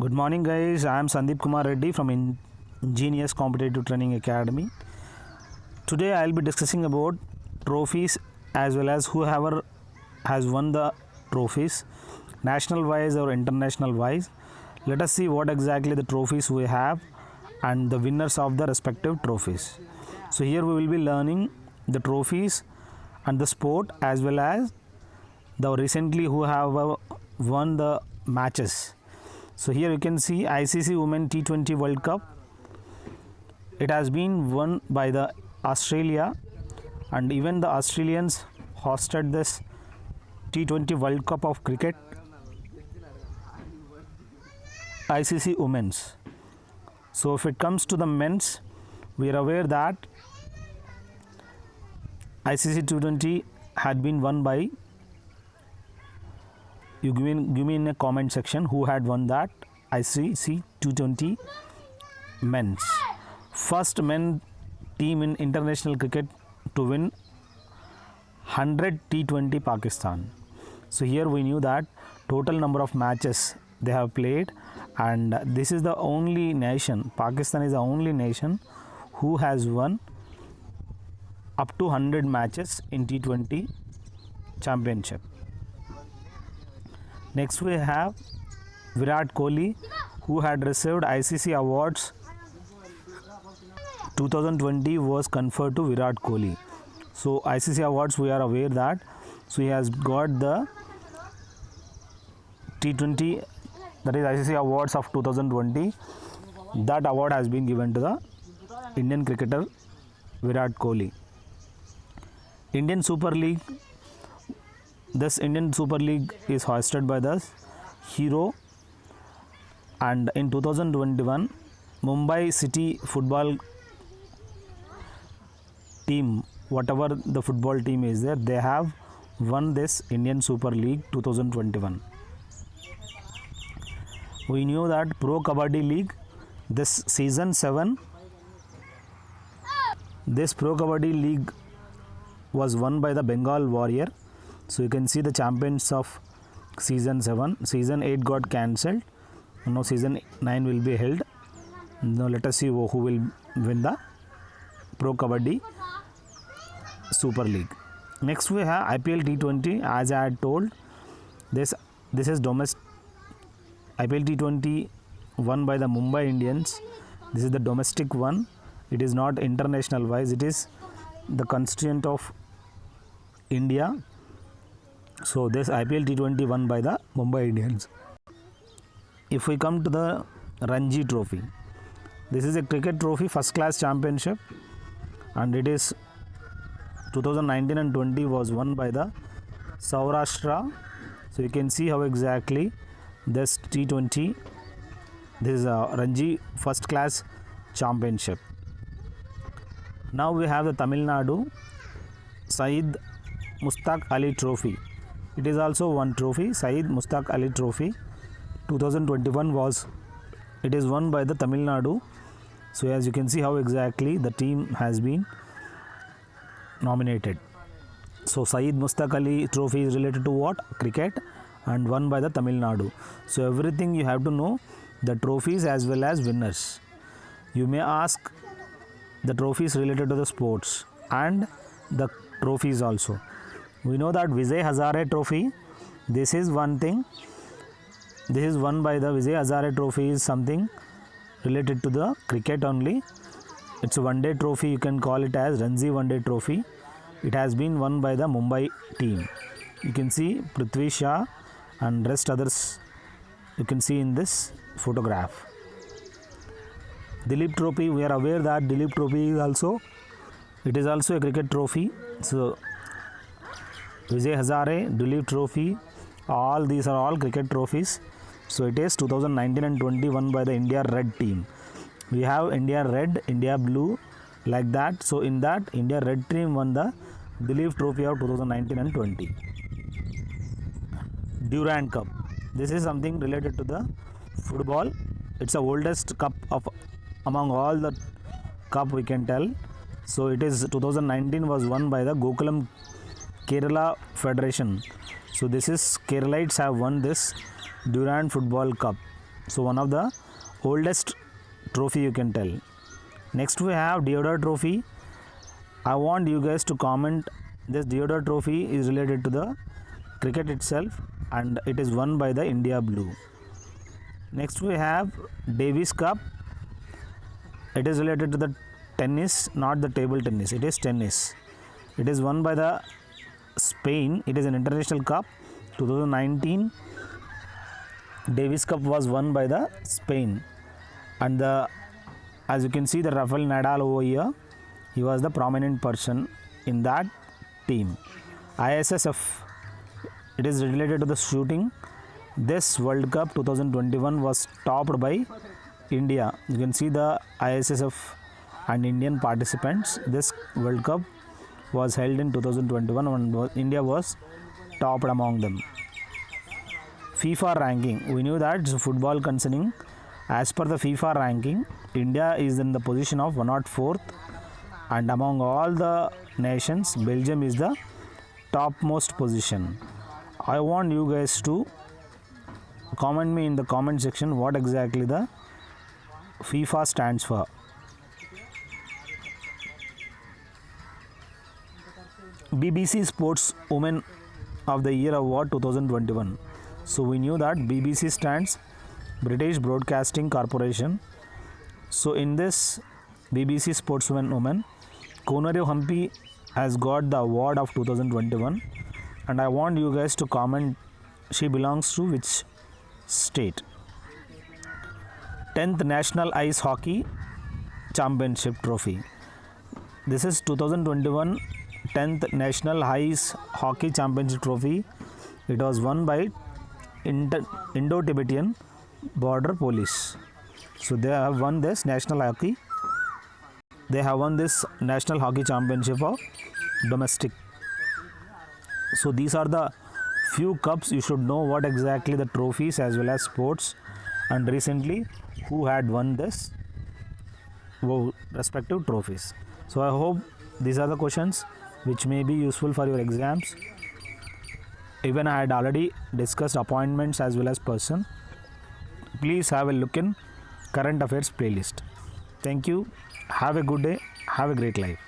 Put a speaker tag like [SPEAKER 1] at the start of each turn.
[SPEAKER 1] Good morning, guys. I am Sandeep Kumar Reddy from Ingenious Competitive Training Academy. Today, I will be discussing about trophies as well as whoever has won the trophies, national wise or international wise. Let us see what exactly the trophies we have and the winners of the respective trophies. So, here we will be learning the trophies and the sport as well as the recently who have won the matches. So here you can see ICC Women T20 World Cup. It has been won by the Australia, and even the Australians hosted this T20 World Cup of cricket. ICC Women's. So if it comes to the men's, we are aware that ICC T20 had been won by, you give me in a comment section who had won that ICC T20 men's. First men team in international cricket to win 100 T20 Pakistan. So here we knew that total number of matches they have played, and this is the only nation, Pakistan is the only nation who has won up to 100 matches in T20 championship. Next we have Virat Kohli, who had received ICC awards. 2020 was conferred to Virat Kohli. So ICC awards, we are aware that, so he has got the T20, that is ICC awards of 2020. That award has been given to the Indian cricketer Virat Kohli. Indian Super League. This Indian Super League is hosted by the Hero, and in 2021 Mumbai City football team, whatever the football team is there, they have won this Indian Super League 2021. We knew that Pro Kabaddi League, this season 7, this Pro Kabaddi League was won by the Bengal Warrior. So you can see the champions of season 7. Season 8 got cancelled. Now season 9 will be held. Now let us see who will win the Pro Kabaddi Super League. Next we have IPL T20. As I had told, this is domestic. IPL T20 won by the Mumbai Indians. This is the domestic one. It is not international wise. It is the constituent of India. So this IPL T20 won by the Mumbai Indians. If we come to the Ranji Trophy, this is a cricket trophy, first class championship, and it is 2019 and 20 was won by the Saurashtra. So you can see how exactly this T20, this is a Ranji first class championship. Now we have the Tamil Nadu Syed Mushtaq Ali Trophy. It is also one trophy, Syed Mushtaq Ali Trophy. 2021 was, it is won by the Tamil Nadu. So as you can see how exactly the team has been nominated. So Syed Mushtaq Ali Trophy is related to what? Cricket, and won by the Tamil Nadu. So everything you have to know, the trophies as well as winners. You may ask the trophies related to the sports and the trophies also. We know that Vijay Hazare Trophy, this is one thing. This is won by the Vijay Hazare Trophy, is something related to the cricket only. It's a one-day trophy. You can call it as Ranji One-Day Trophy. It has been won by the Mumbai team. You can see Prithvi Shah and rest others. You can see in this photograph. Dilip Trophy. We are aware that Dilip Trophy is also, it is also a cricket trophy. So Vijay Hazare, Dilip Trophy, all these are all cricket trophies. So it is 2019 and 20 won by the India Red team. We have India Red, India Blue, like that. So in that, India Red team won the Dilip Trophy of 2019 and 20. Durand Cup. This is something related to the football. It's the oldest cup of among all the cup we can tell. So it is 2019 was won by the Gokulam Kerala Federation. So this is Keralites have won this Durand Football Cup. So one of the oldest trophy you can tell. Next we have Deodar Trophy. I want you guys to comment. This Deodar Trophy is related to the cricket itself and it is won by the India Blue. Next we have Davis Cup. It is related to the tennis, not the table tennis. It is tennis. It is won by the Spain. It is an international cup. 2019 Davis Cup was won by the Spain, and as you can see the Rafael Nadal over here, he was the prominent person in that team. ISSF, it is related to the shooting. This World Cup 2021 was topped by India. You can see the ISSF and Indian participants. This World Cup was held in 2021 and India was topped among them. FIFA ranking, we knew that football concerning, as per the FIFA ranking, India is in the position of 104th, and among all the nations, Belgium is the topmost position. I want you guys to comment me in the comment section what exactly the FIFA stands for. BBC Sports Women of the Year Award 2021. So we knew that BBC stands British Broadcasting Corporation. So in this BBC Sportswoman Woman, Konaryu Hampi has got the award of 2021, and I want you guys to comment she belongs to which state. 10th National Ice Hockey Championship Trophy. This is 2021 10th National Ice Hockey Championship Trophy. It was won by Indo-Tibetan Border Police. So they have won this national hockey. They have won this National Hockey Championship of domestic. So these are the few cups. You should know what exactly the trophies as well as sports, and recently who had won this respective trophies. So I hope these are the questions which may be useful for your exams. Even I had already discussed appointments as well as person. Please have a look in current affairs playlist. Thank you. Have a good day. Have a great life.